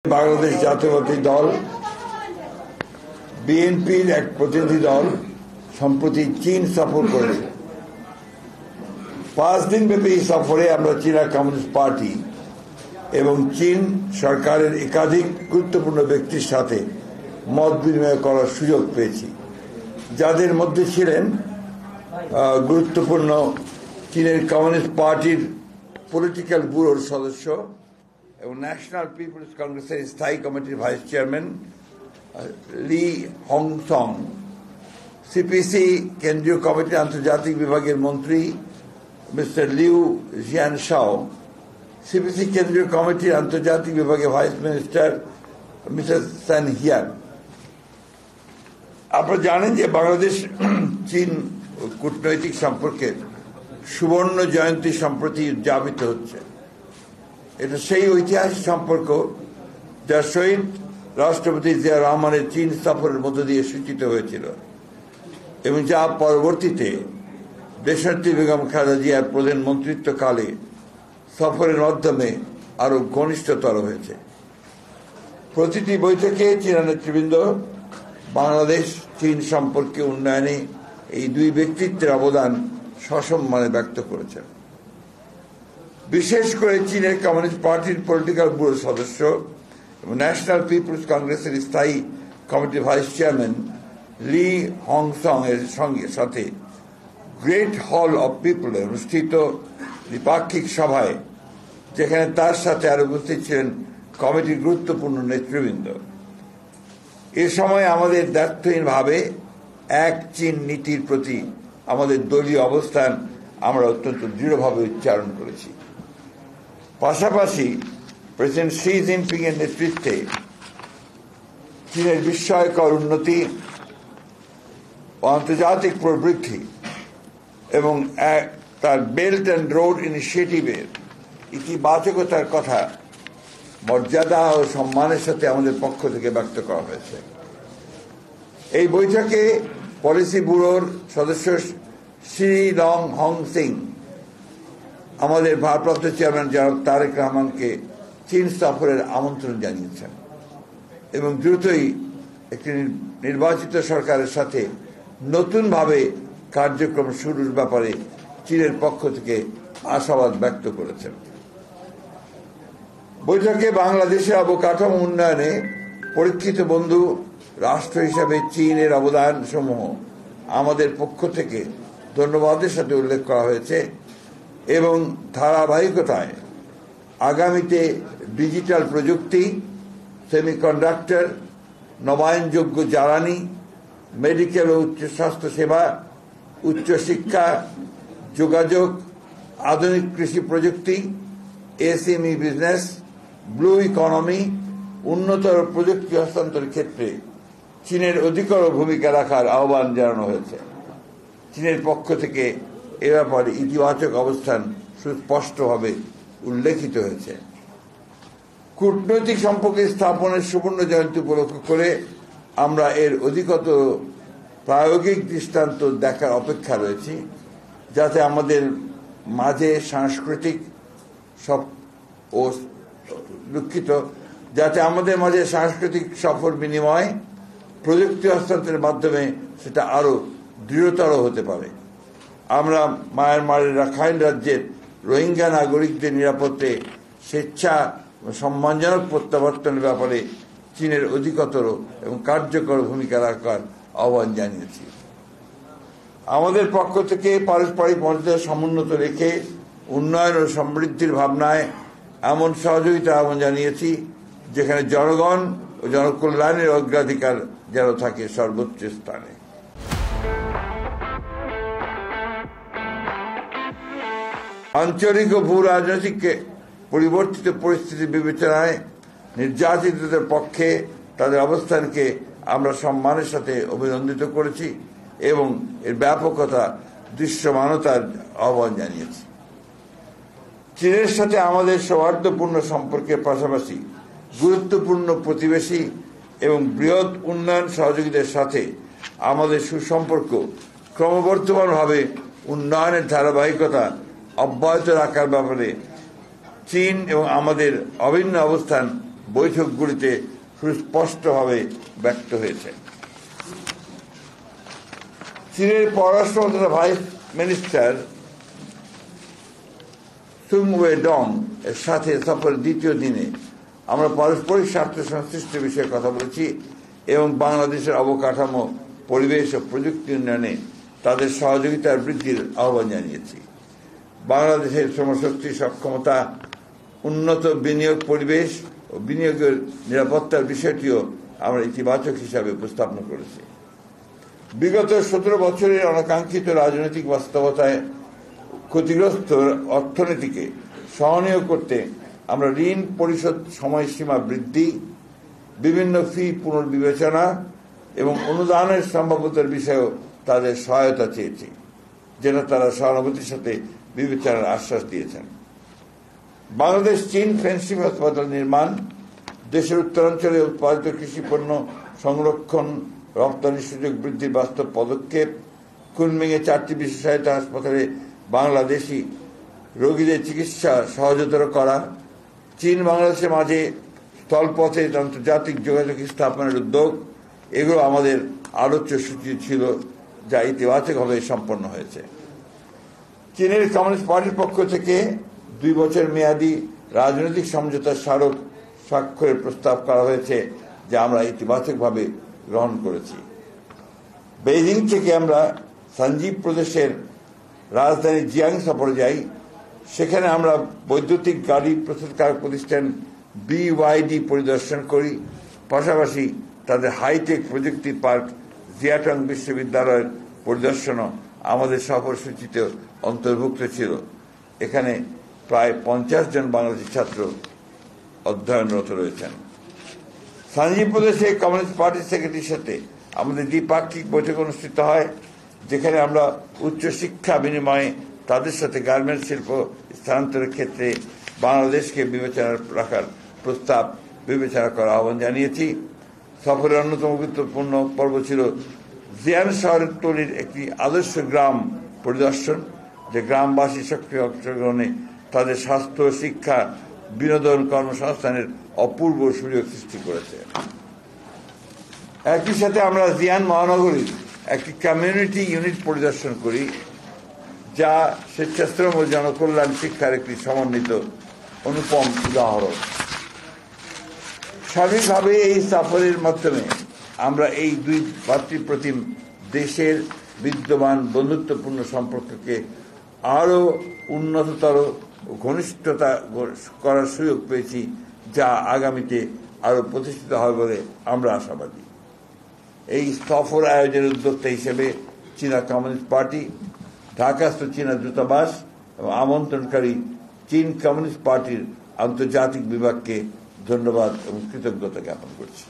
বাংলাদেশ জাতীয়তাবাদী দল বিএনপির এক প্রতিনিধি দল সম্প্রতি চীন সফর করেছে। 5 দিনব্যাপী এই সফরে আমরা চীনা কমিউনিস্ট পার্টি এবং চীন সরকারের একাধিক গুরুত্বপূর্ণ ব্যক্তির সাথে মত বিনিময় করার সুযোগ পেয়েছি, যাদের মধ্যে ছিলেন গুরুত্বপূর্ণ চীনের কমিউনিস্ট পার্টির পলিটিক্যাল ব্যুরোর সদস্য এবং ন্যাশনাল পিপলস কংগ্রেসের স্থায়ী কমিটির ভাইস চেয়ারম্যান লি হংসং, সিপিসি কেন্দ্রীয় কমিটির আন্তর্জাতিক বিভাগের মন্ত্রী মিস্টার লিউ জিয়ানশাও, সিপিসি কেন্দ্রীয় কমিটির আন্তর্জাতিক বিভাগের ভাইস মিনিস্টার মিসেস সান হিয়ান। আপনারা জানেন যে বাংলাদেশ চীন কূটনৈতিক সম্পর্কের সুবর্ণ জয়ন্তী সম্প্রতি উদযাপিত হচ্ছে। এটা সেই ঐতিহাসিক সম্পর্ক যা শহীদ রাষ্ট্রপতি জিয়া রহমানের চীন সফরের মধ্য দিয়ে সূচিত হয়েছিল এবং যা পরবর্তীতে দেশনেত্রী বেগম খালেদা জিয়ার প্রধানমন্ত্রিত্বকালে সফরের মাধ্যমে আরো ঘনিষ্ঠতর হয়েছে। প্রতিটি বৈঠকে চীনা নেতৃবৃন্দ বাংলাদেশ চীন সম্পর্কে উন্নয়নে এই দুই ব্যক্তিত্বের অবদান সসম্মানে ব্যক্ত করেছেন। বিশেষ করে চীনের কমিউনিস্ট পার্টির পলিটিক্যাল ব্যুরোর সদস্য এবং ন্যাশনাল পিপলস কংগ্রেসের স্থায়ী কমিটির ভাইস চেয়ারম্যান লি হংসং এর সাথে গ্রেট হল অব পিপল অনুষ্ঠিত দ্বিপাক্ষিক সভায়, যেখানে তার সাথে আরো উপস্থিত ছিলেন কমিটির গুরুত্বপূর্ণ নেতৃবৃন্দ। এ সময় আমাদের দায়িত্বহীনভাবে এক চীন নীতির প্রতি আমাদের দলীয় অবস্থান আমরা অত্যন্ত দৃঢ়ভাবে উচ্চারণ করেছি। পাশাপাশি প্রেসিডেন্ট শি জিনপিং এর নেতৃত্বে চীনের বিস্ময়কর উন্নতি ও আন্তর্জাতিক প্রবৃদ্ধি এবং তার বেল্ট অ্যান্ড রোড ইনিশিয়েটিভের ইতিবাচকতার কথা মর্যাদা ও সম্মানের সাথে আমাদের পক্ষ থেকে ব্যক্ত করা হয়েছে। এই বৈঠকে পলিসি ব্যুরোর সদস্য শ্রী লং হং সিং আমাদের ভারপ্রাপ্ত চেয়ারম্যান জনাব তারেক রহমানকে চীন সফরের আমন্ত্রণ জানিয়েছেন এবং দ্রুতই একটি নির্বাচিত সরকারের সাথে নতুনভাবে কার্যক্রম শুরুর ব্যাপারে চীনের পক্ষ থেকে আশাবাদ ব্যক্ত করেছেন। বৈঠকে বাংলাদেশের অবকাঠামো উন্নয়নে পরীক্ষিত বন্ধু রাষ্ট্র হিসাবে চীনের অবদান সমূহ আমাদের পক্ষ থেকে ধন্যবাদের সাথে উল্লেখ করা হয়েছে এবং ধারাবাহিকতায় আগামীতে ডিজিটাল প্রযুক্তি, সেমিকন্ডাক্টর, নবায়নযোগ্য জ্বালানি, মেডিকেল ও উচ্চ স্বাস্থ্য সেবা, উচ্চশিক্ষা, যোগাযোগ, আধুনিক কৃষি প্রযুক্তি, এসএমই বিজনেস, ব্লু ইকোনমি, উন্নতর প্রযুক্তি হস্তান্তরের ক্ষেত্রে চীনের অধিকতর ভূমিকা রাখার আহ্বান জানানো হয়েছে। চীনের পক্ষ থেকে এ ব্যাপারে ইতিবাচক অবস্থান সুস্পষ্টভাবে উল্লেখিত হয়েছে। কূটনৈতিক সম্পর্ক স্থাপনের সুবর্ণ জয়ন্তী উপলক্ষ করে আমরা এর অধিকতর প্রায়োগিক দৃষ্টান্ত দেখার অপেক্ষা রয়েছি, যাতে আমাদের মাঝে সাংস্কৃতিক সফর বিনিময়, প্রযুক্তি হস্তান্তরের মাধ্যমে সেটা আরো দৃঢ়তর হতে পারে। আমরা মায়ানমারের রাখাইন রাজ্যের রোহিঙ্গা নাগরিকদের নিরাপত্তে স্বেচ্ছা সম্মানজনক প্রত্যাবর্তনের ব্যাপারে চীনের অধিকতর এবং কার্যকর ভূমিকা রাখার আহ্বান জানিয়েছি। আমাদের পক্ষ থেকে পারস্পরিক মর্যাদা সমুন্নত রেখে উন্নয়ন ও সমৃদ্ধির ভাবনায় এমন সহযোগিতা আহ্বান জানিয়েছি যেখানে জনগণ ও জনকল্যাণের অগ্রাধিকার যেন থাকে সর্বোচ্চ স্থানে। আঞ্চলিক ও ভূ রাজনৈতিক পরিবর্তিত পরিস্থিতি বিবেচনায় নির্যাতিতদের পক্ষে তাদের অবস্থানকে আমরা সম্মানের সাথে অভিনন্দিত করেছি এবং এর ব্যাপকতা দৃশ্যমানতার আহ্বান জানিয়েছি। চীনের সাথে আমাদের সৌহার্দ্যপূর্ণ সম্পর্কের পাশাপাশি গুরুত্বপূর্ণ প্রতিবেশী এবং বৃহৎ উন্নয়ন সহযোগীদের সাথে আমাদের সুসম্পর্ক ক্রমবর্ধমানভাবে উন্নয়নের ধারাবাহিকতা অব্যাহত রাখার ব্যাপারে চীন এবং আমাদের অভিন্ন অবস্থান বৈঠকগুলিতে সুস্পষ্টভাবে ব্যক্ত হয়েছে। চীনের পররাষ্ট্র মন্ত্রণালয়ের ভাইস মিনিস্টার সুং ওয়েডং এর সাথে সফরের দ্বিতীয় দিনে আমরা পারস্পরিক স্বার্থ সংশ্লিষ্ট বিষয়ে কথা বলেছি এবং বাংলাদেশের অবকাঠামো, পরিবেশ ও প্রযুক্তি উন্নয়নে তাদের সহযোগিতার বৃদ্ধির আহ্বান জানিয়েছি। বাংলাদেশের শ্রমশক্তি সক্ষমতা, উন্নত বিনিয়োগ পরিবেশ ও বিনিয়োগের নিরাপত্তার বিষয়টিও আমরা ইতিবাচক হিসাবে উপস্থাপন করেছি। বিগত 17 বছরের অনাকাঙ্ক্ষিত রাজনৈতিক বাস্তবতায় ক্ষতিগ্রস্ত অর্থনীতিকে সহনীয় করতে আমরা ঋণ পরিশোধ সময়সীমা বৃদ্ধি, বিভিন্ন ফি পুনর্বিবেচনা এবং অনুদানের সম্ভাব্যতার বিষয়েও তাদের সহায়তা চেয়েছি, যেটা তারা সহানুভূতির সাথে বিবেচনার আশ্বাস দিয়েছেন। বাংলাদেশ চীন ফেন্সিং হাসপাতাল নির্মাণ, দেশের উত্তরাঞ্চলে উৎপাদিত কৃষিপণ্য সংরক্ষণ, রপ্তানি সুযোগ বৃদ্ধির বাস্তব পদক্ষেপ, কুনমিংয়ে 4টি বিশেষায়িত হাসপাতালে বাংলাদেশি রোগীদের চিকিৎসা সহজতর করা, চীন বাংলাদেশের মাঝে স্থলপথে আন্তর্জাতিক যোগাযোগ স্থাপনের উদ্যোগ, এগুলো আমাদের আলোচ্য সূচি ছিল, যা ইতিবাচকভাবে সম্পন্ন হয়েছে। চীনের কমিউনিস্ট পার্টির পক্ষ থেকে 2 বছর মেয়াদী রাজনৈতিক সমঝোতার স্মারক স্বাক্ষরের প্রস্তাব করা হয়েছে, যা আমরা ইতিবাচকভাবে গ্রহণ করেছি। বেইজিং থেকে আমরা সানজিব প্রদেশের রাজধানী জিয়াং সফরে যাই। সেখানে আমরা বৈদ্যুতিক গাড়ি প্রস্তুতকারক প্রতিষ্ঠান BYD পরিদর্শন করি। পাশাপাশি তাদের হাইটেক প্রযুক্তি পার্ক জিয়াটং বিশ্ববিদ্যালয়ের পরিদর্শনও আমাদের সফরসূচিতে অন্তর্ভুক্ত ছিল। এখানে প্রায় 50 জন বাংলাদেশি ছাত্র অধ্যয়নরত রয়েছেন। সানজিব প্রদেশে কমিউনিস্ট পার্টির সেক্রেটারির সাথে আমাদের দ্বিপাক্ষিক বৈঠক অনুষ্ঠিত হয়, যেখানে আমরা উচ্চশিক্ষা বিনিময়ে তাদের সাথে গার্মেন্টস শিল্প স্থানান্তরের ক্ষেত্রে বাংলাদেশকে বিবেচনা রাখার প্রস্তাব বিবেচনা করার আহ্বান জানিয়েছি। সফরের অন্যতম গুরুত্বপূর্ণ পর্ব ছিল জিয়ান শহরের তৈরির একটি আদর্শ গ্রাম পরিদর্শন, যে গ্রামবাসী সক্রিয় অংশগ্রহণে তাদের স্বাস্থ্য, শিক্ষা, বিনোদন, কর্মসংস্থানের অপূর্ব সুযোগ সৃষ্টি করেছে। একই সাথে আমরা জিয়ান মহানগরীর একটি কমিউনিটি ইউনিট পরিদর্শন করি, যা স্বেচ্ছাশ্রম ও জনকল্যাণ শিক্ষার একটি সমন্বিত অনুপম উদাহরণ। সার্বিকভাবে এই সফরের মাধ্যমে আমরা এই 2 ভাতৃপ্রতিম দেশের বিদ্যমান বন্ধুত্বপূর্ণ সম্পর্ককে আরও উন্নততর ও ঘনিষ্ঠতা করার সুযোগ পেয়েছি, যা আগামীতে আরও প্রতিষ্ঠিত হবে বলে আমরা আশাবাদী। এই সফর আয়োজনের উদ্যোক্তা হিসেবে চীনা কমিউনিস্ট পার্টি, ঢাকাস্থ চীনা দূতাবাস এবং আমন্ত্রণকারী চীন কমিউনিস্ট পার্টির আন্তর্জাতিক বিভাগকে ধন্যবাদ এবং কৃতজ্ঞতা জ্ঞাপন করছি।